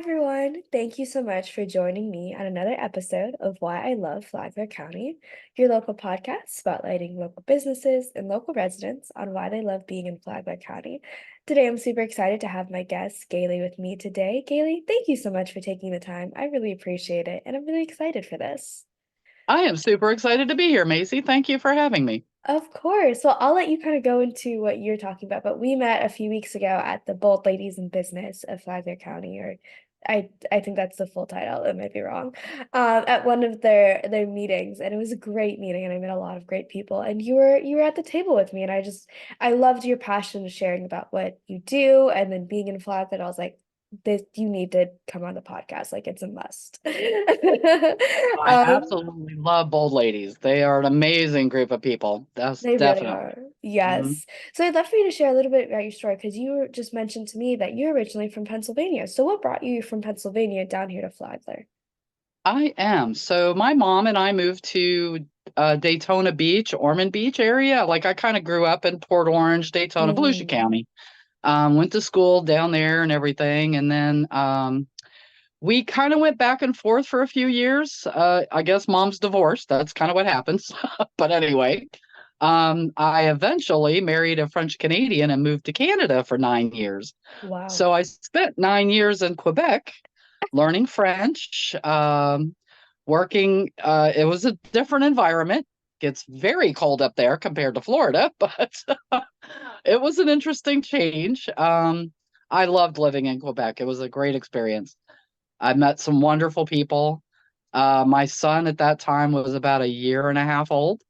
everyone. Thank you so much for joining me on another episode of Why I Love Flagler County, your local podcast spotlighting local businesses and local residents on why they love being in Flagler County. Today, I'm super excited to have my guest, Gaylee, with me today. Gaylee, thank you so much for taking the time. I really appreciate it, and I'm really excited for this. I am super excited to be here, Macy. Thank you for having me. Of course. Well, I'll let you kind of go into what you're talking about, but we met a few weeks ago at the Bold Ladies in Business of Flagler County, or I think that's the full title. It might be wrong. At one of their meetings, and it was a great meeting, and I met a lot of great people. And you were at the table with me, and I loved your passion of sharing about what you do, and then being in Flagler. I was like, this you need to come on the podcast. Like it's a must. I Um, absolutely love Bold Ladies. They are an amazing group of people. That's They really definitely. are. Mhm. Yes. So I'd love for you to share a little bit about your story because just mentioned to me that you're originally from Pennsylvania. So what brought you from Pennsylvania down here to Flagler? I am. So my mom and I moved to Daytona Beach, Ormond Beach area. Like I kind of grew up in Port Orange, Daytona, Volusia Mm, County. Went to school down there and everything, and then we kind of went back and forth for a few years. I guess mom's divorced. That's kind of what happens. But anyway, I eventually married a French Canadian and moved to Canada for 9 years. wow. So I spent 9 years in Quebec learning French, working. It was a different environment. Gets very cold up there compared to Florida, but it was an interesting change. I loved living in Quebec. It was a great experience. I met some wonderful people. My son at that time was about a year and a half old.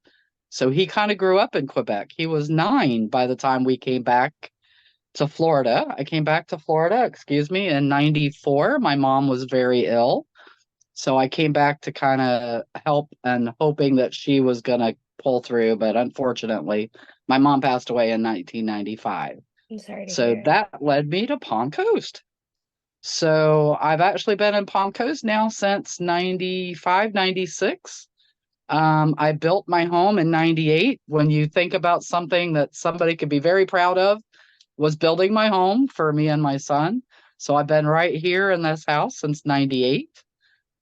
So he kind of grew up in Quebec. He was 9 by the time we came back to Florida. I came back to Florida, excuse me, in 94. My mom was very ill. So I came back to kind of help and hoping that she was going to pull through. But unfortunately, my mom passed away in 1995. I'm sorry to So hear. that led me to Palm Coast. So I've actually been in Palm Coast now since 95, 96. I built my home in 98. When you think about something that somebody could be very proud of, was building my home for me and my son. So I've been right here in this house since 98.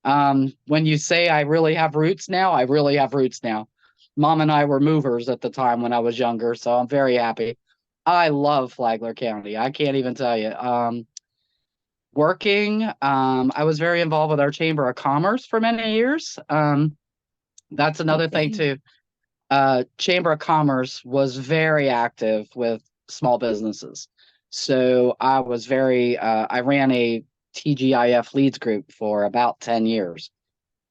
When you say I really have roots now, I really have roots now. Mom and I were movers at the time when I was younger, so I'm very happy. I love Flagler County. I can't even tell you. Working. I was very involved with our Chamber of Commerce for many years. That's another thing too. Chamber of Commerce was very active with small businesses. So I ran a TGIF leads group for about 10 years.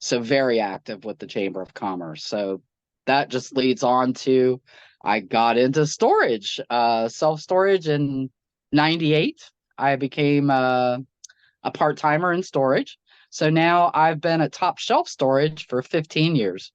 So very active with the Chamber of Commerce. So that just leads on to I got into storage, self-storage in 98. I became a part timer in storage. So now I've been at Top Shelf Storage for 15 years.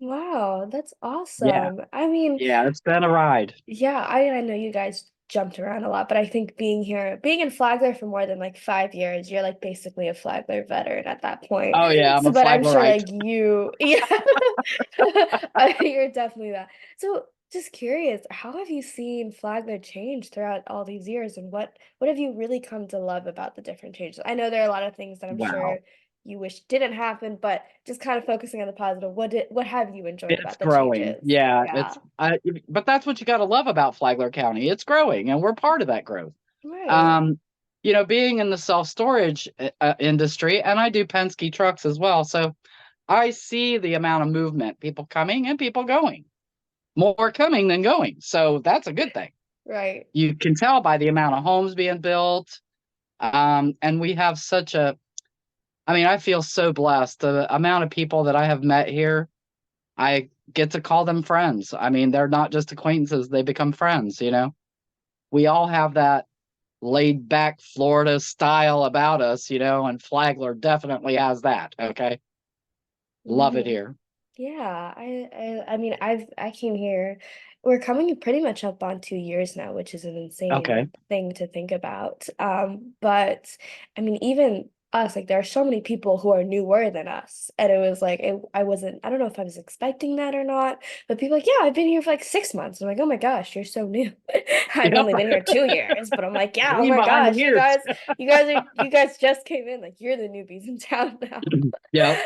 Wow, that's Yeah. awesome. I mean, Yeah, it's been a ride. yeah, I know you guys jumped around a lot, but I think being in Flagler for more than like 5 years, you're like basically a Flagler veteran at that point. Oh, yeah, I'm So, a but I'm sure Flaglerite. like yeah, you're definitely that. So, just curious, how have you seen Flagler change throughout all these years, and what have you really come to love about the different changes? I know there are a lot of things that I'm sure Wow. you wish didn't happen, but just kind of focusing on the positive, what have you enjoyed It's about the growing. changes? Yeah, Yeah. but that's what you got to love about Flagler County. It's growing, and we're part of that growth. Right. Um, being in the self-storage industry, and I do Penske trucks as well. So I see the amount of movement, people coming and people going, more coming than going. So that's a good thing. Right. You can tell by the amount of homes being built. And we have I mean, I feel so blessed. The amount of people that I have met here, I get to call them friends. I mean, they're not just acquaintances, they become friends. We all have that laid back Florida style about us, and Flagler definitely has that. Okay. Love it Hmm. here. Yeah, I mean I came here. We're coming pretty much up on 2 years now, which is an insane Okay. thing to think about. But I mean even us. Like there are so many people who are newer than us. And it was like I don't know if I was expecting that or not, but people like, yeah, I've been here for like 6 months. I'm like, oh my gosh, you're so new. I'd Yep. only been here 2 years, but I'm like, yeah, oh Lean my behind the gosh, years. you guys just came in, like you're the newbies in town now. Yep.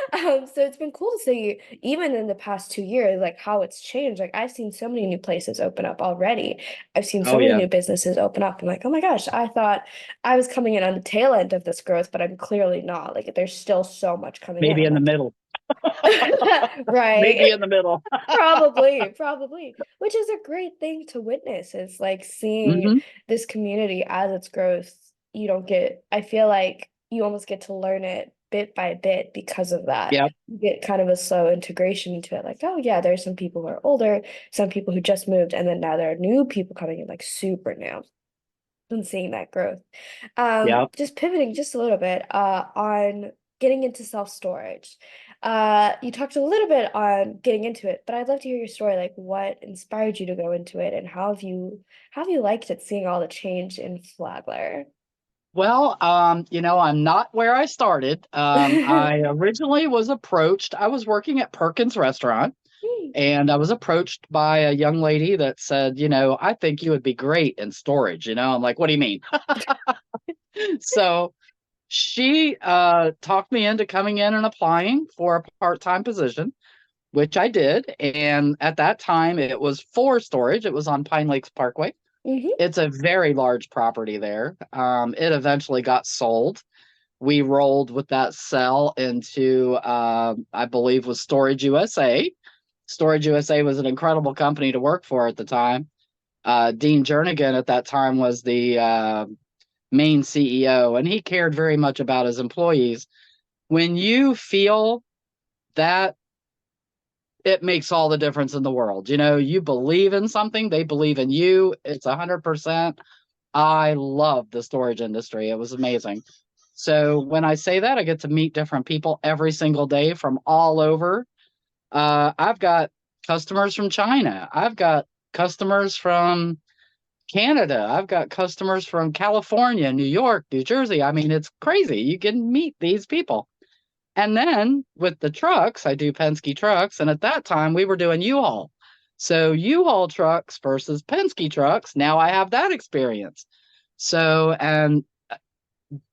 So it's been cool to see, even in the past 2 years, like how it's changed. Like I've seen so many new places open up already. I've seen so Oh many yeah. new businesses open up. I'm like, oh my gosh, I thought I was coming in on the tail end of this growth, but I'm clearly not. Like there's still so much coming in. Maybe I'm in the like, middle. right. Maybe in the middle. Probably, which is a great thing to witness. Is like seeing Hmm. this community as its growth. You don't get, I feel like you almost get to learn it bit by bit because of that. Yep. You get kind of a slow integration into it. Like, oh yeah, there's some people who are older, some people who just moved, and then now there are new people coming in, like super new, and seeing that growth. Yep. Just pivoting just a little bit, on getting into self-storage. You talked a little bit on getting into it, but I'd love to hear your story, like what inspired you to go into it and how have you liked it seeing all the change in Flagler? Well, I'm not where I started. I originally was approached. I was working at Perkins Restaurant, and I was approached by a young lady that said, I think you would be great in storage. I'm like, what do you mean? So she talked me into coming in and applying for a part-time position, which I did. And at that time, it was for storage. It was on Pine Lakes Parkway. Hmm. It's a very large property there. It eventually got sold. We rolled with that sell into, I believe, was Storage USA. Storage USA was an incredible company to work for at the time. Dean Jernigan at that time was the main CEO, and he cared very much about his employees. When you feel that, it makes all the difference in the world. You believe in something, they believe in you. It's 100%. I love the storage industry. It was amazing. So when I say that, I get to meet different people every single day from all over. I've got customers from China. I've got customers from Canada. I've got customers from California, New York, New Jersey. I mean, it's crazy. You can meet these people. And then with the trucks, I do Penske trucks. And at that time, we were doing U-Haul. So U-Haul trucks versus Penske trucks. Now I have that experience. So, and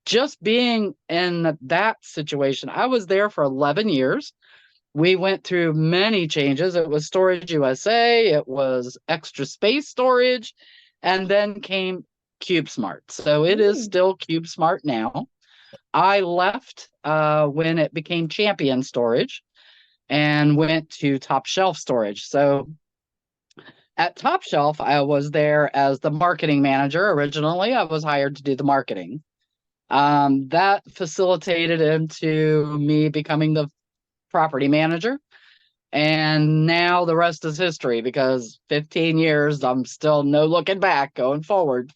just being in that situation, I was there for 11 years. We went through many changes. It was Storage USA, it was Extra Space Storage, and then came CubeSmart. So it is Mm. still CubeSmart now. I left when it became Champion Storage and went to Top Shelf Storage. So at Top Shelf, I was there as the marketing manager. Originally, I was hired to do the marketing. That facilitated into me becoming the property manager. And now the rest is history because 15 years, I'm still no looking back going forward.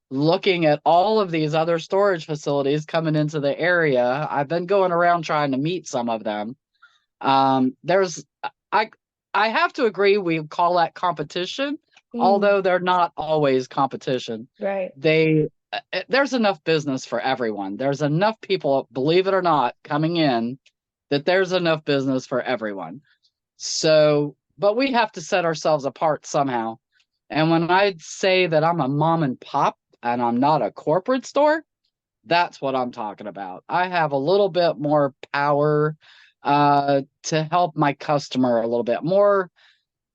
Looking at all of these other storage facilities coming into the area, I've been going around trying to meet some of them. There's, I, I have to agree, we call that competition, Mm. although they're not always competition. Right. They, there's enough business for everyone. There's enough people, believe it or not, coming in that there's enough business for everyone. So, but we have to set ourselves apart somehow. And when I say that I'm a mom and pop and I'm not a corporate store, that's what I'm talking about. I have a little bit more power to help my customer a little bit more.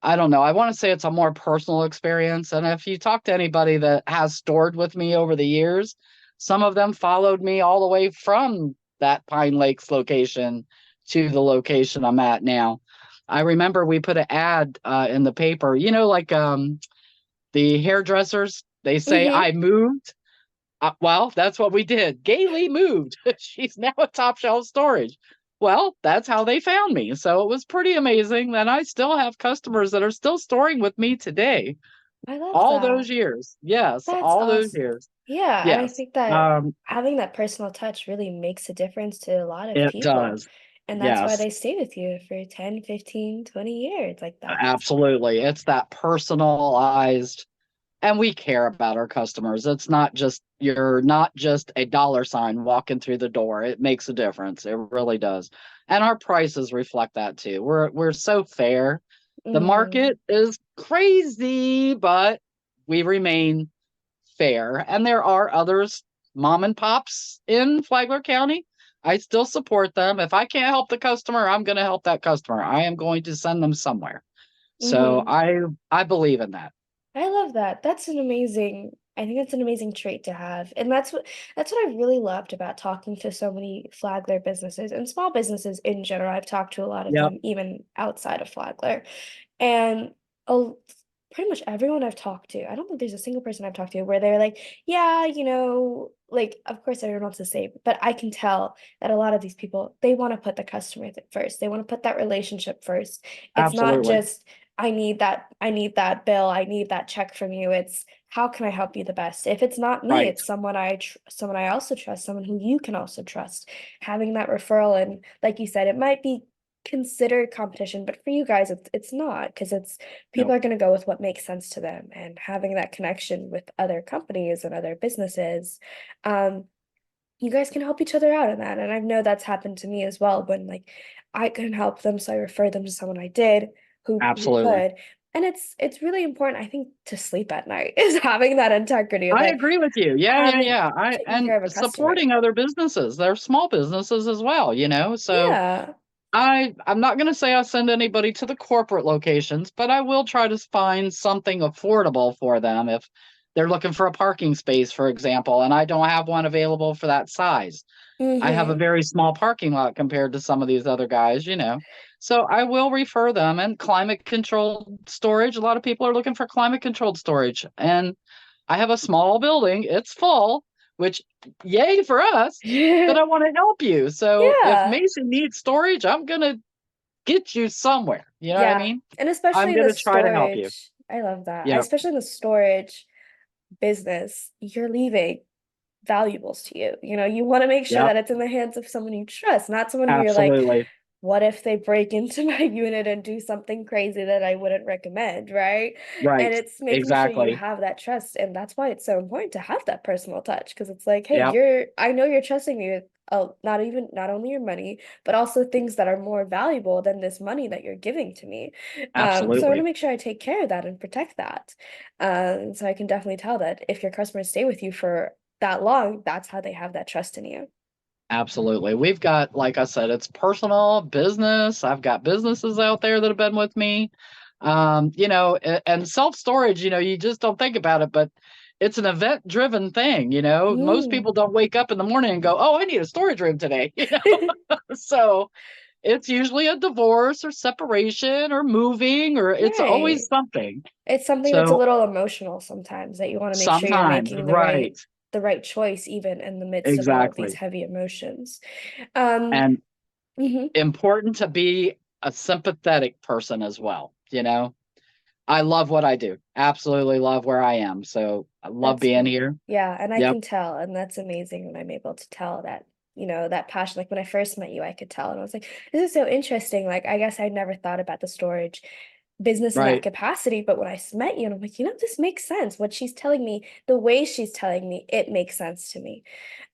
I don't know. I want to say it's a more personal experience. And if you talk to anybody that has stored with me over the years, some of them followed me all the way from that Pine Lakes location to the location I'm at now. I remember we put an ad in the paper, like the hairdressers, they say, Hmm. I moved. Well, that's what we did. Gaylee moved. She's now at Top Shelf Storage. Well, that's how they found me. So it was pretty amazing that I still have customers that are still storing with me today. I love All those that. years. Yes, That's all those awesome. years. Yeah, and I Yes. think that having that personal touch really makes a difference to a lot of It people. does. And that's why Yes, they stay with you for 10, 15, 20 years. Like that's absolutely. It's that personalized. and we care about our customers. It's not just you're not just a dollar sign walking through the door. It makes a difference. It really does. And our prices reflect that too. We're so fair. The Hmm. market is crazy, but we remain fair. And there are others, mom and pops in Flagler County. I still support them. If I can't help the customer, I'm going to help that customer. I am going to send them somewhere. So Hmm. I believe in that. I love that. I think that's an amazing trait to have. And that's what I really loved about talking to so many Flagler businesses and small businesses in general. I've talked to a lot of Yep, them even outside of Flagler. And a, pretty much everyone I've talked to, I don't think there's a single person I've talked to where they're like, yeah, like of course everyone wants to save, but I can tell that a lot of these people, they want to put the customer first. They want to put that relationship first. It's not absolutely. just I need that bill, I need that check from you. It's how can I help you the best? If it's not me, Right. it's someone I also trust, someone who you can also trust. Having that referral, and like you said, it might be considered competition, but for you guys, it's not because it's people No, are going to go with what makes sense to them, and having that connection with other companies and other businesses, um, you guys can help each other out in that. And I know that's happened to me as well when like I couldn't help them, so I referred them to someone I did who absolutely. could. And it's really important, I think, to sleep at night is having that integrity of I like agree with you. Yeah, yeah, having yeah. I taking and care of a customer. supporting other businesses. They're small businesses as well, you know. So Yeah. I'm not going to say I send anybody to the corporate locations, but I will try to find something affordable for them if they're looking for a parking space, for example, and I don't have one available for that size. I have a Mm-hmm. very small parking lot compared to some of these other guys, you know. So I will refer them, and climate controlled storage. A lot of people are looking for climate controlled storage. And I have a small building, it's full, which yay for us, but I want to help you. So if Yeah. Mason needs storage, I'm going to get you somewhere. You know what I Yeah. mean? And I'm especially in going the to try to help you. storage. I love that. Yep. Especially in the storage business, you're leaving valuables to you. You want to make sure Yep. that it's in the hands of someone you trust, not someone who you're like, Absolutely. what if they break into my unit and do something crazy that I wouldn't recommend, right? And Right. it's making sure you Exactly. have that trust. And that's why it's so important to have that personal touch because it's like, hey, Yep. I know you're trusting me with not only your money, but also things that are more valuable than this money that you're giving to me. So I want to Absolutely. make sure I take care of that and protect that. So I can definitely tell that if your customers stay with you for that long, that's how they have that trust in you. Absolutely. We've got, like I said, it's personal business. I've got businesses out there that have been with me. You know, and self-storage, you know, you just don't think about it, but it's an event-driven thing, you know. Most people Mm. don't wake up in the morning and go, "Oh, I need a storage room today," you know. So it's usually a divorce or separation or moving, or it's always Right. something. It's something that's a So little emotional sometimes that you want to make sure you're sometimes, making right, the right choice even in the midst of all of these exactly. heavy emotions. Um, And mhm. important to be a sympathetic person as well, you know. I love what I do. Absolutely love where I am. So I love That's being great. here. Yeah, and I Yep. can tell, and that's amazing when I'm able to tell that, that passion. Like when I first met you, I could tell, and I was like, this is so interesting. Like, I guess I'd never thought about the storage business in that Right. capacity, but when I met you, and I'm like, this makes sense. What she's telling me, the way she's telling me, it makes sense to me.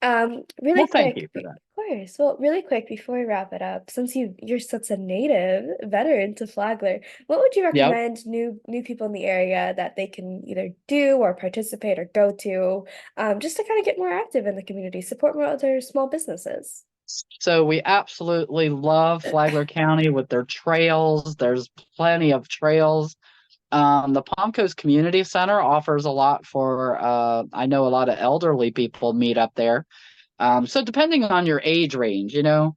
Really Well, thank you quick, for that. of course. Well, really quick before we wrap it up, since you're such a native veteran to Flagler, what would you Yep. recommend new people in the area that they can either do or participate or go to, just to kind of get more active in the community, support more other small businesses? So we absolutely love Flagler County with their trails. There's plenty of trails. The Palm Coast Community Center offers a lot for, I know a lot of elderly people meet up there. So depending on your age range, you know,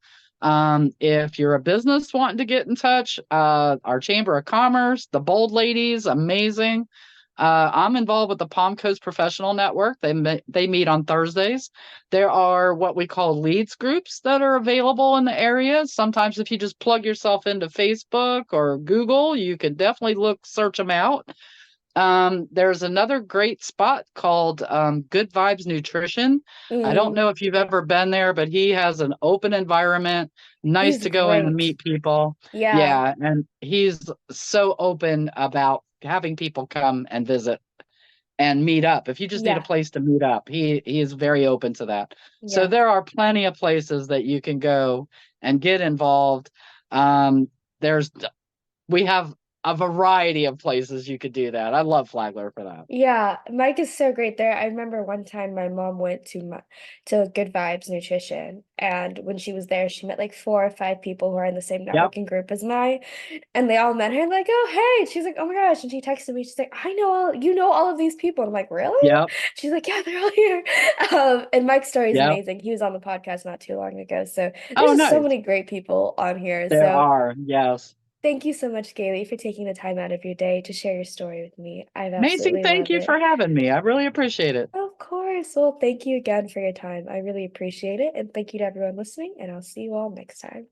if you're a business wanting to get in touch, our Chamber of Commerce, the Bold Ladies, amazing. I'm involved with the Palm Coast Professional Network. They meet on Thursdays. There are what we call leads groups that are available in the area. Sometimes if you just plug yourself into Facebook or Google, you can definitely search them out. There's another great spot called Good Vibes Nutrition. I don't Mm, know if you've ever been there, but he has an open environment, nice he's to go in and great. meet people. Yeah. Yeah, and he's so open about having people come and visit. and meet up. If you just need a Yeah, place to meet up, he is very open to that. So yeah. there are plenty of places that you can go and get involved. Um, there's we have a variety of places you could do that. I love Flagler for that. Yeah, Mike is so great there. I remember one time my mom went to Good Vibes Nutrition, and when she was there, she met like 4 or 5 people who are in the same Yep, networking group as mine, and they all met her like, "Oh, hey!" She's like, "Oh my gosh!" And she texted me. She's like, "I know you know all of these people." And I'm like, "Really?" yep, She's like, "Yeah, they're all here." And Mike's story is yep. amazing. He was on the podcast not too long ago, so there's Oh, just so nice. many great people on here. There So. are, yes. Thank you so much, Gaylee, for taking the time out of your day to share your story with me. I've Amazing. absolutely Thank loved you it. for having me. I really appreciate it. Of course. Well, thank you again for your time. I really appreciate it. And thank you to everyone listening, and I'll see you all next time.